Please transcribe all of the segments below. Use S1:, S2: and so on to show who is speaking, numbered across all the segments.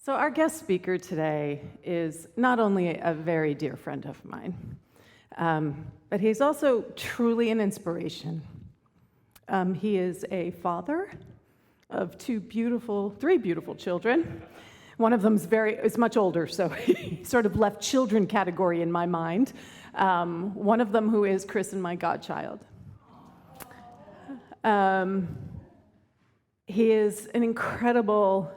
S1: So our guest speaker today is not only a very dear friend of mine, but he's also truly an inspiration. He is a father of three beautiful children. One of them is much older, so he sort of left children category in my mind. One of them who is Chris and my godchild. He is an incredible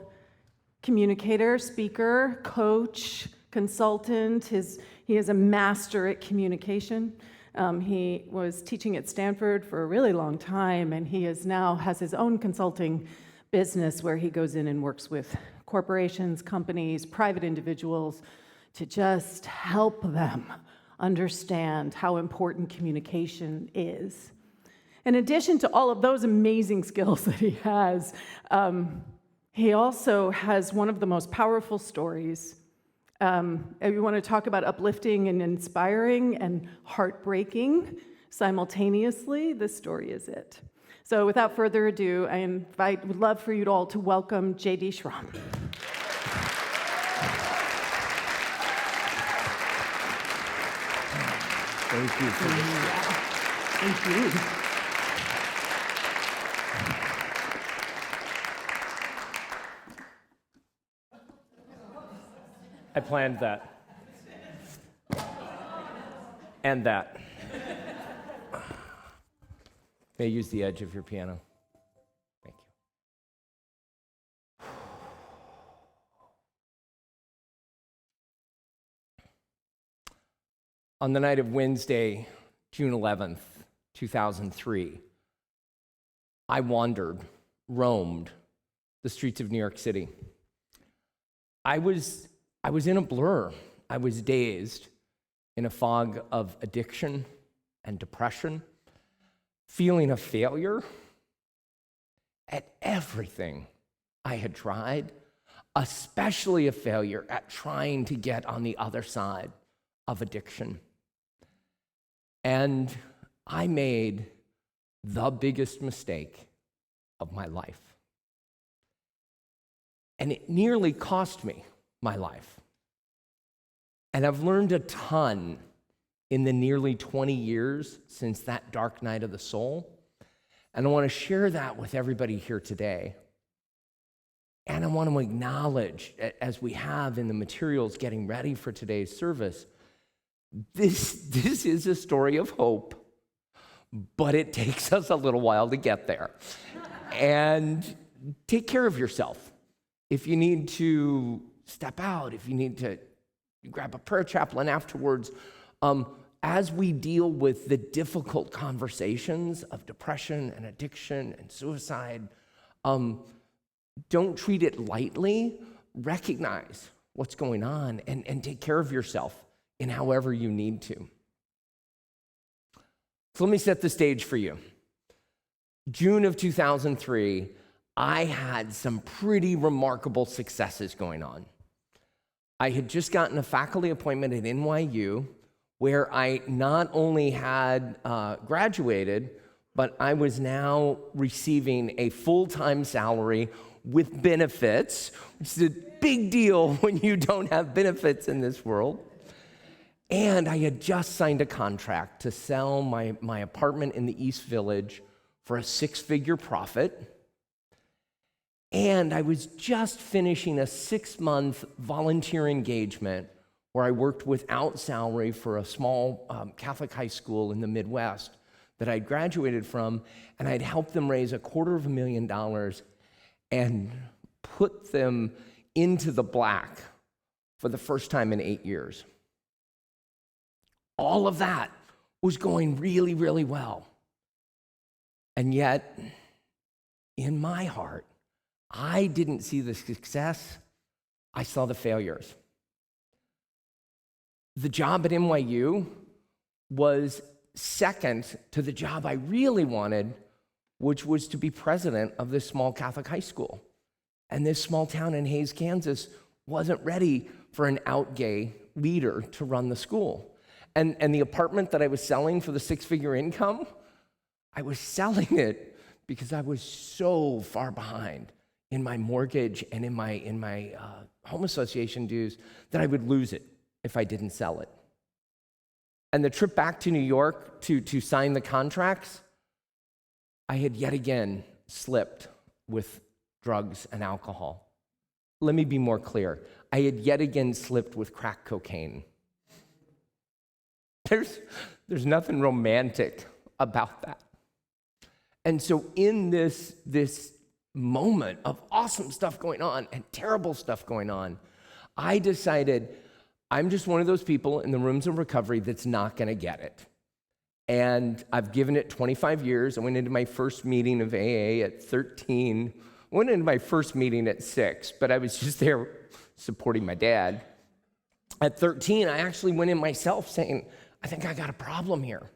S1: communicator, speaker, coach, consultant. He is a master at communication. He was teaching at Stanford for a really long time, and he has his own consulting business where he goes in and works with corporations, companies, private individuals to just help them understand how important communication is. In addition to all of those amazing skills that he has, he also has one of the most powerful stories. If you want to talk about uplifting and inspiring and heartbreaking simultaneously, this story is it. So without further ado, would love for you all to welcome J.D. Schramm.
S2: Thank you.
S1: Thank you.
S2: I planned that. And that. May I use the edge of your piano? Thank you. On the night of Wednesday, June 11th, 2003, I roamed the streets of New York City. I was in a blur. I was dazed in a fog of addiction and depression, feeling a failure at everything I had tried, especially a failure at trying to get on the other side of addiction. And I made the biggest mistake of my life. And it nearly cost me my life. And I've learned a ton in the nearly 20 years since that dark night of the soul. And I want to share that with everybody here today. And I want to acknowledge, as we have in the materials getting ready for today's service, this is a story of hope, but it takes us a little while to get there. And take care of yourself. If you need to step out, if you need to grab a prayer chaplain afterwards, as we deal with the difficult conversations of depression and addiction and suicide, don't treat it lightly. Recognize what's going on and take care of yourself in however you need to. So let me set the stage for you. June of 2003, I had some pretty remarkable successes going on. I had just gotten a faculty appointment at NYU where I not only had graduated, but I was now receiving a full-time salary with benefits, which is a big deal when you don't have benefits in this world. And I had just signed a contract to sell my apartment in the East Village for a 6-figure profit. And I was just finishing a 6-month volunteer engagement where I worked without salary for a small Catholic high school in the Midwest that I'd graduated from, and I'd helped them raise $250,000 and put them into the black for the first time in 8 years. All of that was going really, really well. And yet, in my heart, I didn't see the success, I saw the failures. The job at NYU was second to the job I really wanted, which was to be president of this small Catholic high school. And this small town in Hays, Kansas wasn't ready for an out-gay leader to run the school. And the apartment that I was selling for the 6-figure income, I was selling it because I was so far behind in my mortgage and in my home association dues, that I would lose it if I didn't sell it. And the trip back to New York to sign the contracts, I had yet again slipped with drugs and alcohol. Let me be more clear. I had yet again slipped with crack cocaine. There's nothing romantic about that. And so in this moment of awesome stuff going on and terrible stuff going on, I decided I'm just one of those people in the rooms of recovery that's not going to get it. And I've given it 25 years. I went into my first meeting of AA at 13. I went into my first meeting at 6, but I was just there supporting my dad. At 13, I actually went in myself saying, I think I got a problem here.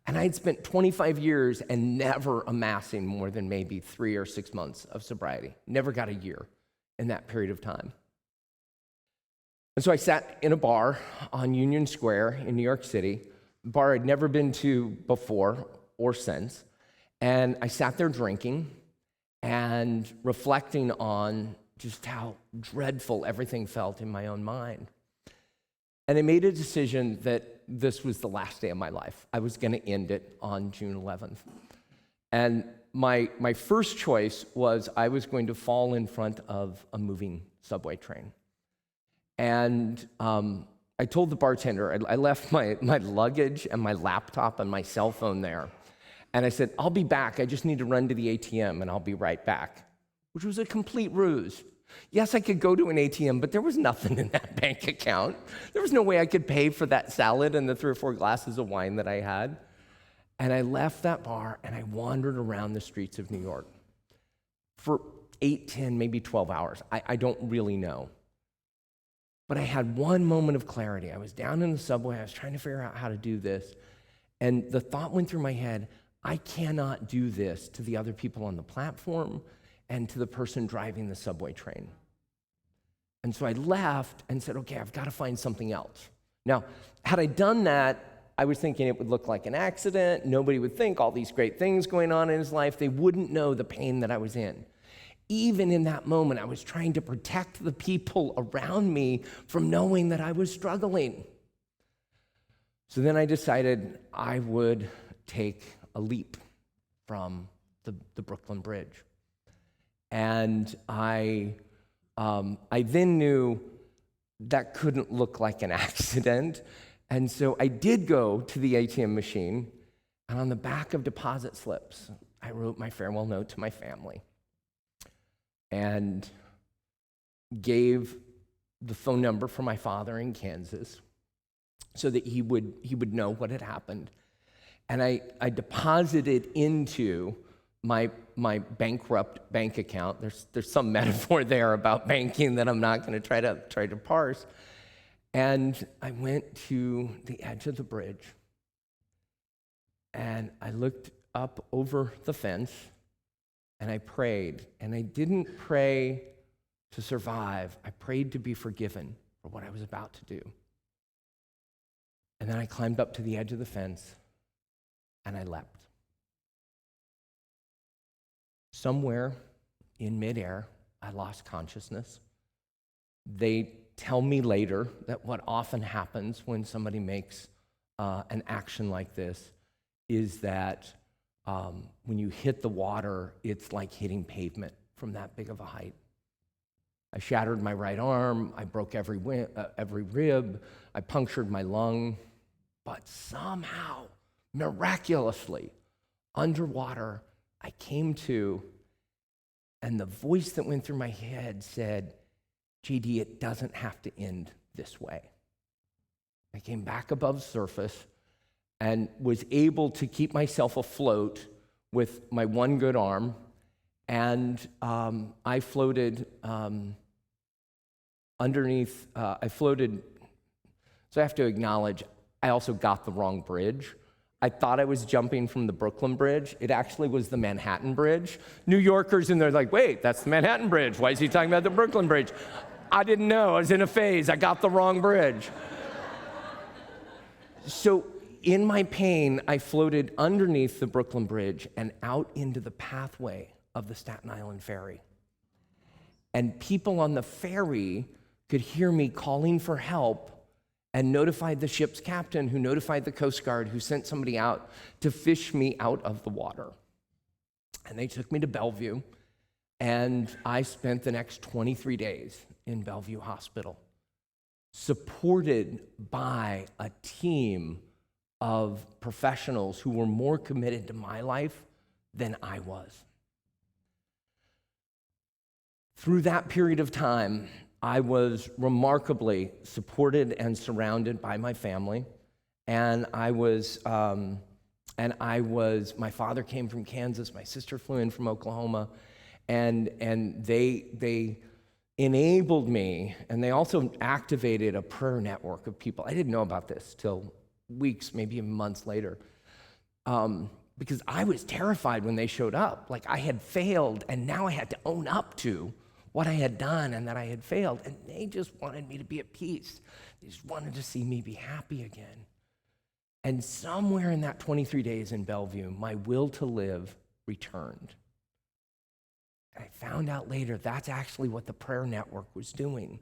S2: And I'd spent 25 years and never amassing more than maybe 3 or 6 months of sobriety. Never got a year in that period of time. And so I sat in a bar on Union Square in New York City, a bar I'd never been to before or since. And I sat there drinking and reflecting on just how dreadful everything felt in my own mind. And I made a decision that this was the last day of my life. I was going to end it on June 11th. And my first choice was I was going to fall in front of a moving subway train. And I told the bartender, I left my luggage and my laptop and my cell phone there. And I said, I'll be back. I just need to run to the ATM and I'll be right back, which was a complete ruse. Yes, I could go to an ATM, but there was nothing in that bank account. There was no way I could pay for that salad and the 3 or 4 glasses of wine that I had. And I left that bar and I wandered around the streets of New York for 8, 10, maybe 12 hours. I don't really know. But I had one moment of clarity. I was down in the subway. I was trying to figure out how to do this. And the thought went through my head, I cannot do this to the other people on the platform and to the person driving the subway train. And so I left and said, okay, I've got to find something else. Now, had I done that, I was thinking it would look like an accident. Nobody would think all these great things going on in his life. They wouldn't know the pain that I was in. Even in that moment, I was trying to protect the people around me from knowing that I was struggling. So then I decided I would take a leap from the Brooklyn Bridge. And I then knew that couldn't look like an accident. And so I did go to the ATM machine, and on the back of deposit slips, I wrote my farewell note to my family and gave the phone number for my father in Kansas so that he would know what had happened. And I deposited into my bankrupt bank account. There's some metaphor there about banking that I'm not going to try to parse. And I went to the edge of the bridge, and I looked up over the fence, and I prayed. And I didn't pray to survive. I prayed to be forgiven for what I was about to do. And then I climbed up to the edge of the fence, and I leapt. Somewhere in midair, I lost consciousness. They tell me later that what often happens when somebody makes an action like this is that when you hit the water, it's like hitting pavement from that big of a height. I shattered my right arm, I broke every rib, I punctured my lung, but somehow, miraculously, underwater, I came to, and the voice that went through my head said, JD, it doesn't have to end this way. I came back above surface and was able to keep myself afloat with my one good arm, and I floated underneath, so I have to acknowledge, I also got the wrong bridge. I thought I was jumping from the Brooklyn Bridge. It actually was the Manhattan Bridge. New Yorkers, and they're like, wait, that's the Manhattan Bridge. Why is he talking about the Brooklyn Bridge? I didn't know. I was in a phase. I got the wrong bridge. So in my pain, I floated underneath the Brooklyn Bridge and out into the pathway of the Staten Island Ferry. And people on the ferry could hear me calling for help and notified the ship's captain, who notified the Coast Guard, who sent somebody out to fish me out of the water. And they took me to Bellevue, and I spent the next 23 days in Bellevue Hospital, supported by a team of professionals who were more committed to my life than I was. Through that period of time, I was remarkably supported and surrounded by my family, and my father came from Kansas, my sister flew in from Oklahoma, and they enabled me, and they also activated a prayer network of people. I didn't know about this till weeks, maybe even months later, because I was terrified when they showed up. Like, I had failed, and now I had to own up to what I had done and that I had failed, and they just wanted me to be at peace. They just wanted to see me be happy again. And somewhere in that 23 days in Bellevue, my will to live returned. I found out later that's actually what the prayer network was doing,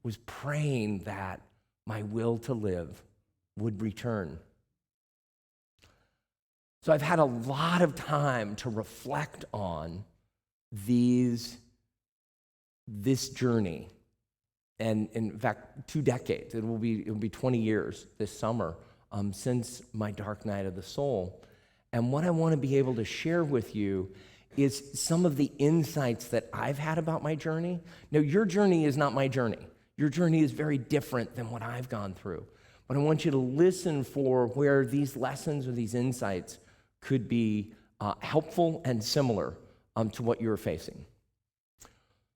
S2: was praying that my will to live would return. So I've had a lot of time to reflect on this journey, and in fact, 2 decades. It will be 20 years this summer since my dark night of the soul. And what I want to be able to share with you is some of the insights that I've had about my journey. Now, your journey is not my journey. Your journey is very different than what I've gone through. But I want you to listen for where these lessons or these insights could be helpful and similar to what you're facing.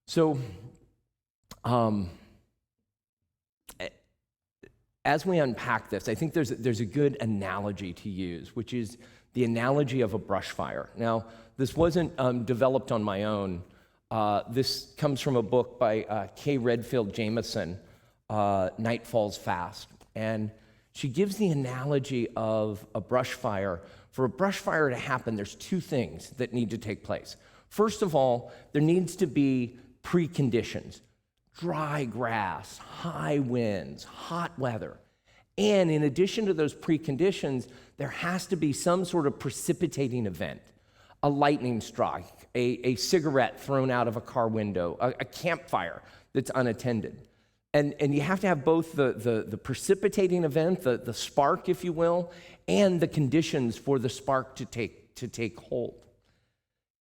S2: So, as we unpack this, I think there's a good analogy to use, which is the analogy of a brush fire. Now, this wasn't developed on my own. This comes from a book by Kay Redfield Jamison, Night Falls Fast. And she gives the analogy of a brush fire. For a brush fire to happen, there's 2 things that need to take place. First of all, there needs to be preconditions: dry grass, high winds, hot weather. And in addition to those preconditions, there has to be some sort of precipitating event: a lightning strike, a cigarette thrown out of a car window, a campfire that's unattended. And you have to have both the precipitating event, the spark, if you will, and the conditions for the spark to take hold.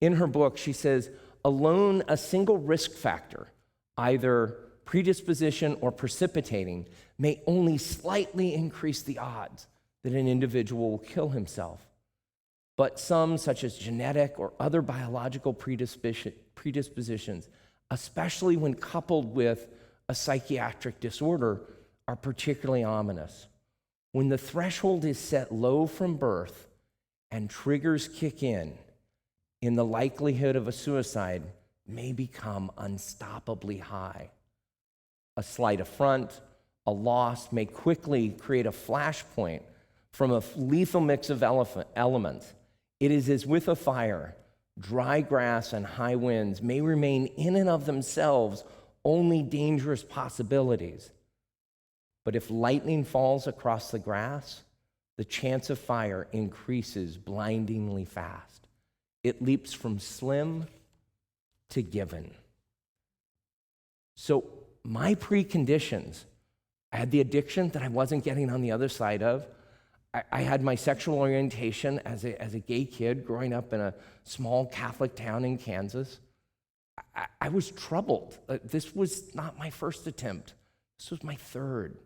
S2: In her book, she says, alone a single risk factor, either predisposition or precipitating, may only slightly increase the odds that an individual will kill himself. But some, such as genetic or other biological predispositions, especially when coupled with a psychiatric disorder, are particularly ominous. When the threshold is set low from birth and triggers kick in, the likelihood of a suicide may become unstoppably high. A slight affront, a loss may quickly create a flashpoint from a lethal mix of elements. It is as with a fire. Dry grass and high winds may remain in and of themselves only dangerous possibilities. But if lightning falls across the grass, the chance of fire increases blindingly fast. It leaps from slim to given. So my preconditions, I had the addiction that I wasn't getting on the other side of. I had my sexual orientation as a gay kid growing up in a small Catholic town in Kansas. I was troubled. This was not my first attempt. This was my third.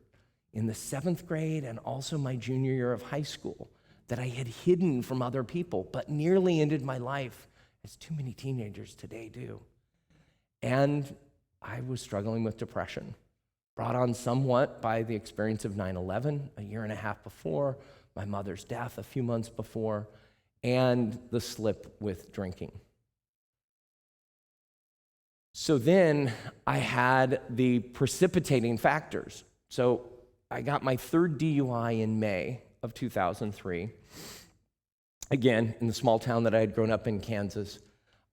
S2: In the 7th grade and also my junior year of high school, that I had hidden from other people, but nearly ended my life, as too many teenagers today do. And I was struggling with depression, brought on somewhat by the experience of 9/11 a year and a half before, my mother's death a few months before, and the slip with drinking. So then I had the precipitating factors. So I got my 3rd DUI in May of 2003. Again, in the small town that I had grown up in, Kansas.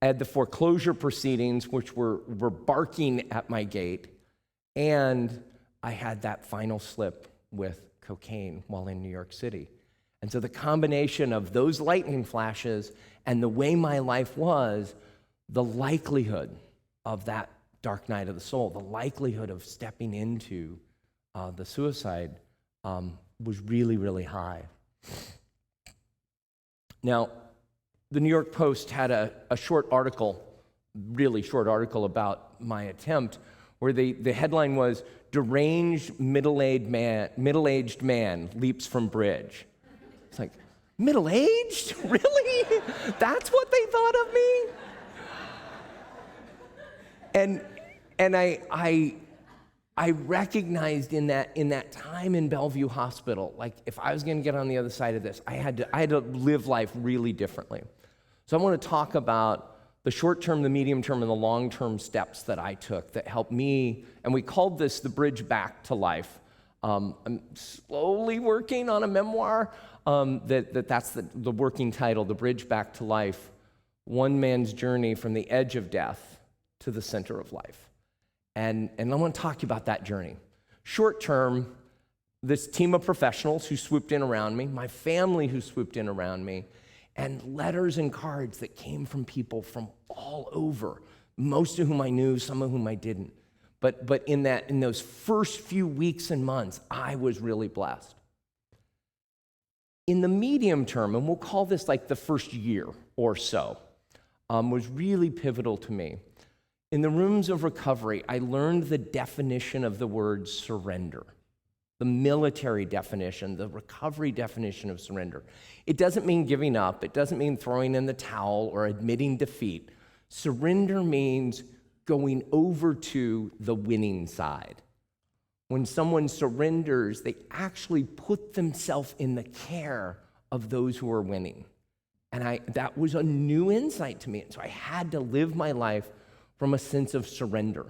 S2: I had the foreclosure proceedings, which were barking at my gate, and I had that final slip with cocaine while in New York City. And so the combination of those lightning flashes and the way my life was, the likelihood of that dark night of the soul, the likelihood of stepping into the suicide was really, really high. Now, the New York Post had a short article, really short article about my attempt, where the headline was, "Deranged middle-aged man leaps from bridge." It's like, middle-aged? Really? That's what they thought of me? And I recognized in that time in Bellevue Hospital, like if I was going to get on the other side of this, I had to live life really differently. So I want to talk about the short-term, the medium-term, and the long-term steps that I took that helped me, and we called this the bridge back to life. I'm slowly working on a memoir that's the working title, The Bridge Back to Life, One Man's Journey from the Edge of Death to the Center of Life. And I want to talk to you about that journey. Short term, this team of professionals who swooped in around me, my family who swooped in around me, and letters and cards that came from people from all over, most of whom I knew, some of whom I didn't. But in those first few weeks and months, I was really blessed. In the medium term, and we'll call this like the first year or so, was really pivotal to me. In the rooms of recovery, I learned the definition of the word surrender, the military definition, the recovery definition of surrender. It doesn't mean giving up. It doesn't mean throwing in the towel or admitting defeat. Surrender means going over to the winning side. When someone surrenders, they actually put themselves in the care of those who are winning. And that was a new insight to me. And so I had to live my life from a sense of surrender.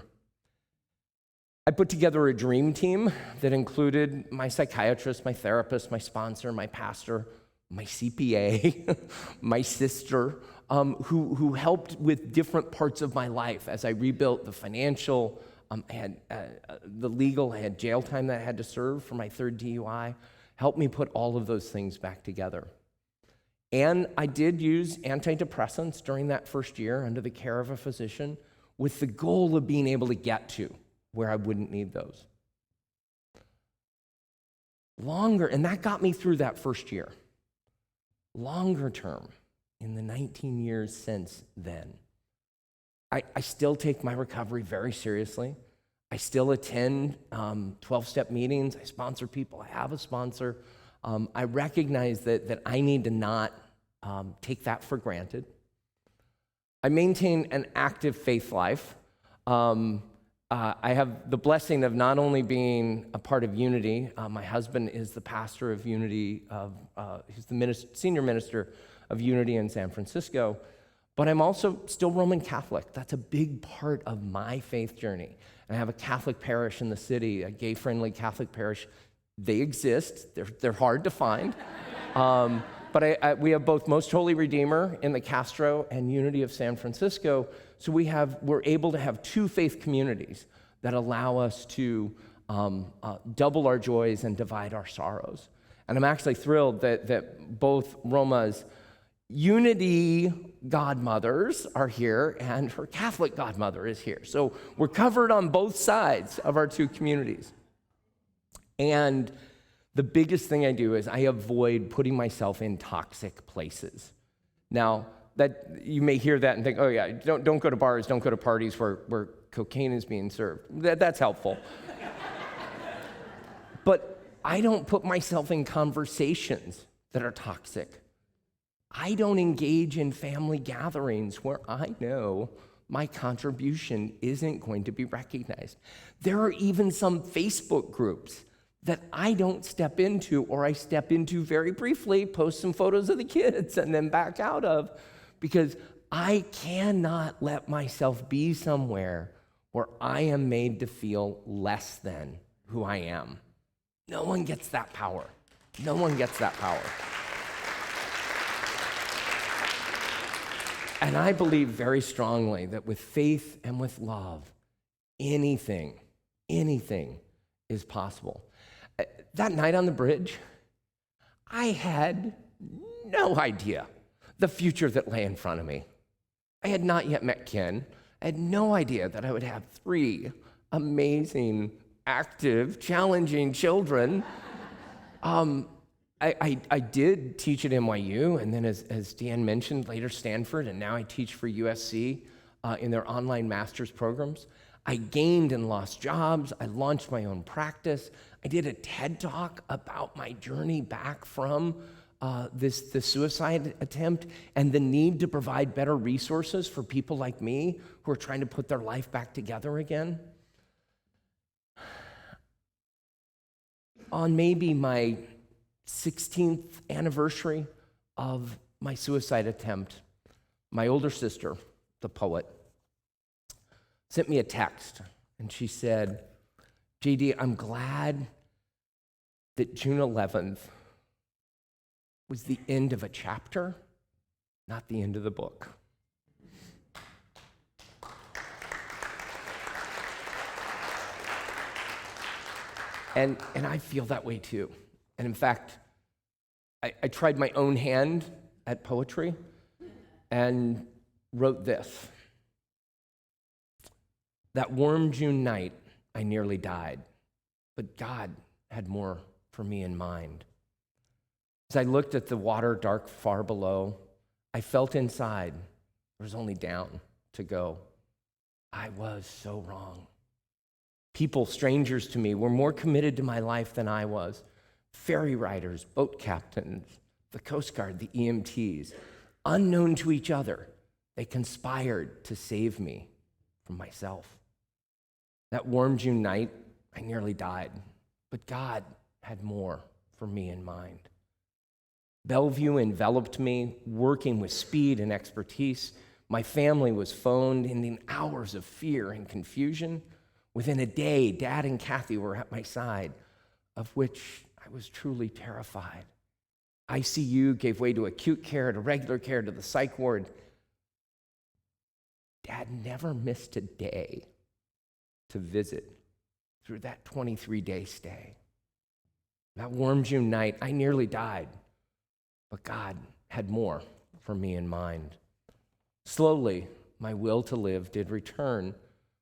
S2: I put together a dream team that included my psychiatrist, my therapist, my sponsor, my pastor, my CPA, my sister, who helped with different parts of my life as I rebuilt the financial, I had the legal, I had jail time that I had to serve for my third DUI, helped me put all of those things back together. And I did use antidepressants during that first year under the care of a physician with the goal of being able to get to where I wouldn't need those. Longer, and that got me through that first year. Longer term, in the 19 years since then, I still take my recovery very seriously. I still attend 12-step meetings. I sponsor people. I have a sponsor. I recognize that I need to not take that for granted. I maintain an active faith life. I have the blessing of not only being a part of Unity. My husband is the pastor of Unity. He's the senior minister of Unity in San Francisco. But I'm also still Roman Catholic. That's a big part of my faith journey. And I have a Catholic parish in the city, a gay-friendly Catholic parish. They exist. They're hard to find. But we have both Most Holy Redeemer in the Castro and Unity of San Francisco. So we're able to have two faith communities that allow us to double our joys and divide our sorrows. And I'm actually thrilled that both Roma's Unity godmothers are here and her Catholic godmother is here. So we're covered on both sides of our two communities. And the biggest thing I do is I avoid putting myself in toxic places. Now, that you may hear that and think, oh yeah, don't go to bars, don't go to parties where cocaine is being served. That's helpful. But I don't put myself in conversations that are toxic. I don't engage in family gatherings where I know my contribution isn't going to be recognized. There are even some Facebook groups that I don't step into, or I step into very briefly, post some photos of the kids, and then back out of, because I cannot let myself be somewhere where I am made to feel less than who I am. No one gets that power. No one gets that power. And I believe very strongly that with faith and with love, anything is possible. That night on the bridge, I had no idea the future that lay in front of me. I had not yet met Ken. I had no idea that I would have 3 amazing, active, challenging children. I did teach at NYU, and then as Dan mentioned, later Stanford, and now I teach for USC in their online master's programs. I gained and lost jobs. I launched my own practice. I did a TED Talk about my journey back from this suicide attempt and the need to provide better resources for people like me who are trying to put their life back together again. On maybe my 16th anniversary of my suicide attempt, my older sister, the poet, sent me a text, and she said, JD, I'm glad that June 11th was the end of a chapter, not the end of the book. And I feel that way too. And in fact, I tried my own hand at poetry and wrote this. That warm June night, I nearly died, but God had more for me in mind. As I looked at the water dark far below, I felt inside there was only down to go. I was so wrong. People, strangers to me, were more committed to my life than I was. Ferry riders, boat captains, the Coast Guard, the EMTs, unknown to each other, they conspired to save me from myself. That warm June night, I nearly died, but God had more for me in mind. Bellevue enveloped me, working with speed and expertise. My family was phoned, ending hours of fear and confusion. Within a day, Dad and Kathy were at my side, of which I was truly terrified. ICU gave way to acute care, to regular care, to the psych ward. Dad never missed a day to visit through that 23-day stay. That warm June night, I nearly died, but God had more for me in mind. Slowly, my will to live did return.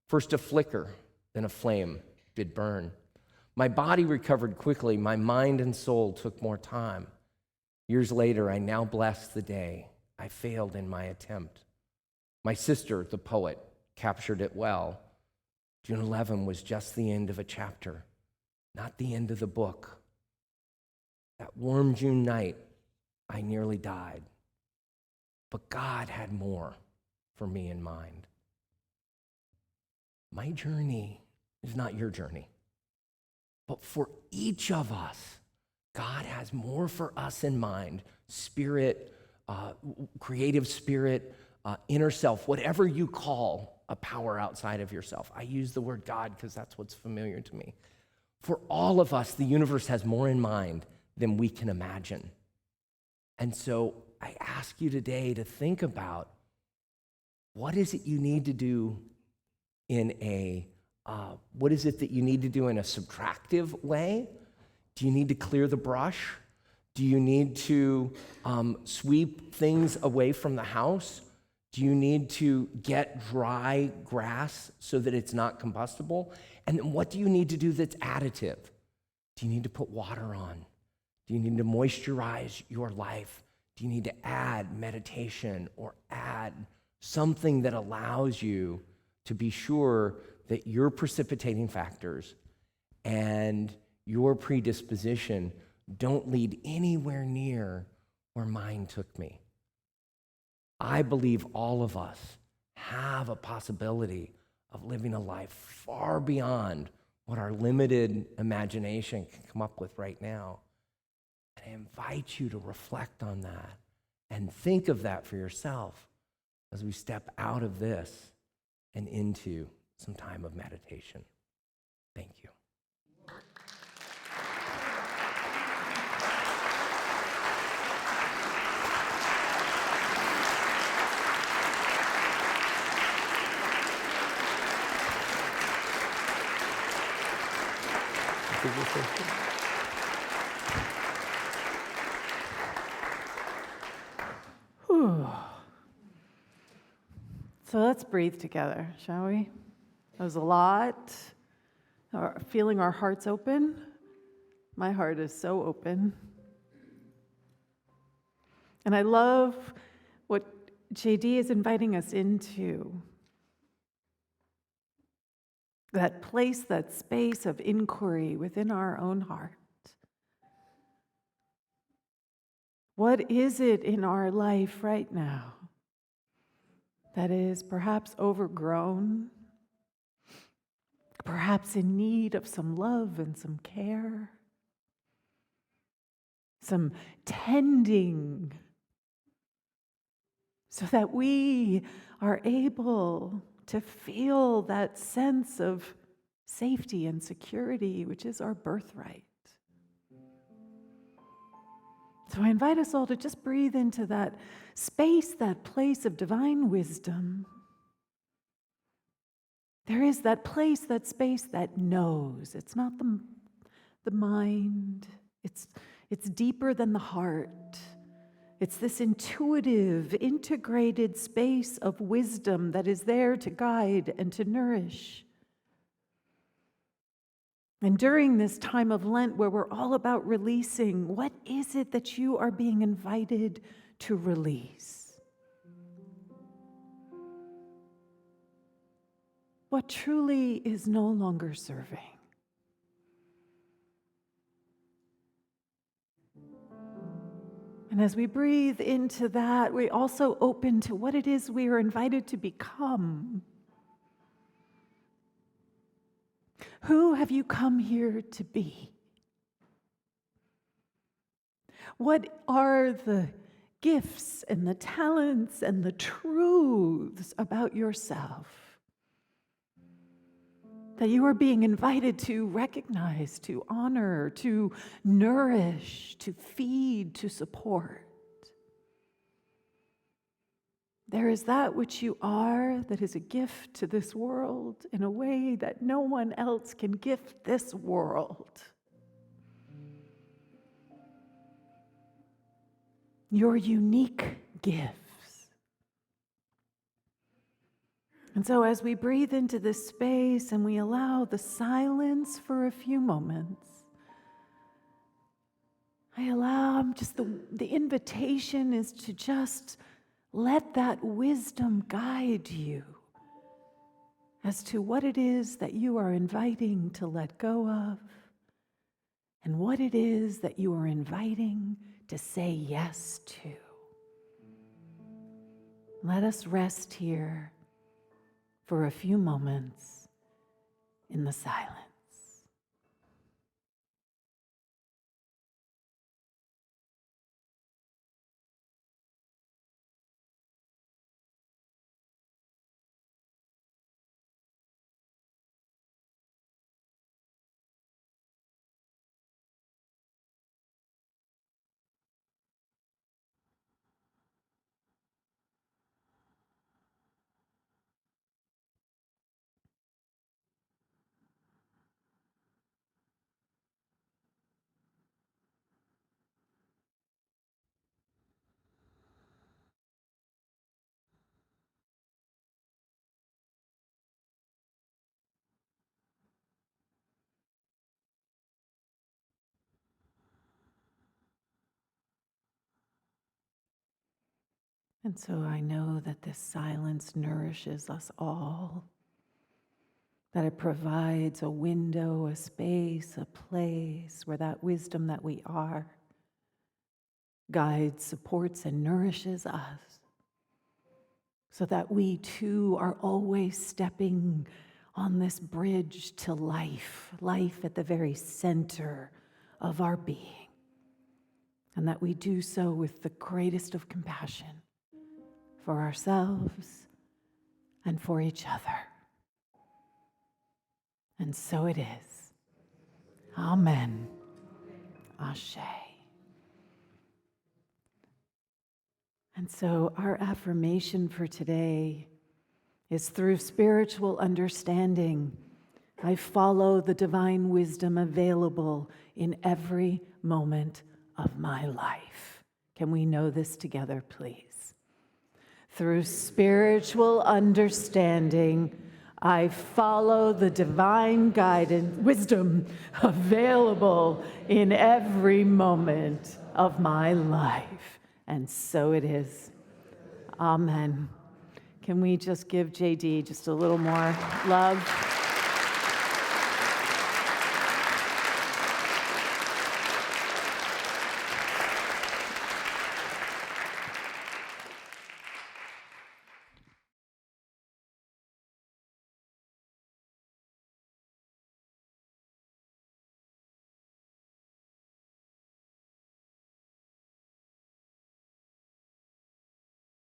S2: First a flicker, then a flame did burn. My body recovered quickly. My mind and soul took more time. Years later, I now bless the day I failed in my attempt. My sister, the poet, captured it well. June 11 was just the end of a chapter, not the end of the book. That warm June night, I nearly died, but God had more for me in mind. My journey is not your journey, but for each of us, God has more for us in mind. Spirit, creative spirit, inner self, whatever you call a power outside of yourself. I use the word God because that's what's familiar to me. For all of us, the universe has more in mind than we can imagine. And so I ask you today to think about, what is it you need to do in what is it that you need to do in a subtractive way? Do you need to clear the brush? Do you need to sweep things away from the house? Do you need to get dry grass so that it's not combustible? And then what do you need to do that's additive? Do you need to put water on? Do you need to moisturize your life? Do you need to add meditation or add something that allows you to be sure that your precipitating factors and your predisposition don't lead anywhere near where mine took me? I believe all of us have a possibility of living a life far beyond what our limited imagination can come up with right now. And I invite you to reflect on that and think of that for yourself as we step out of this and into some time of meditation. Thank you.
S1: Whew. So let's breathe together, shall we? That was a lot. Feeling our hearts open. My heart is so open. And I love what JD is inviting us into. That place, that space of inquiry within our own heart. What is it in our life right now that is perhaps overgrown, perhaps in need of some love and some care, some tending, so that we are able to feel that sense of safety and security, which is our birthright. So I invite us all to just breathe into that space, that place of divine wisdom. There is that place, that space that knows. It's not the mind. It's deeper than the heart. It's this intuitive, integrated space of wisdom that is there to guide and to nourish. And during this time of Lent, where we're all about releasing, what is it that you are being invited to release? What truly is no longer serving? And as we breathe into that, we also open to what it is we are invited to become. Who have you come here to be? What are the gifts and the talents and the truths about yourself that you are being invited to recognize, to honor, to nourish, to feed, to support? There is that which you are that is a gift to this world in a way that no one else can gift this world. Your unique gifts. And so as we breathe into this space and we allow the silence for a few moments, I allow just the invitation is to just let that wisdom guide you as to what it is that you are inviting to let go of and what it is that you are inviting to say yes to. Let us rest here for a few moments in the silence. And so I know that this silence nourishes us all, that it provides a window, a space, a place where that wisdom that we are guides, supports, and nourishes us, so that we too are always stepping on this bridge to life, life at the very center of our being, and that we do so with the greatest of compassion for ourselves and for each other. And so it is. Amen. Ashe. And so our affirmation for today is through spiritual understanding, I follow the divine wisdom available in every moment of my life. Can we know this together, please? Through spiritual understanding, I follow the divine guidance, wisdom available in every moment of my life. And so it is. Amen. Can we just give JD just a little more love?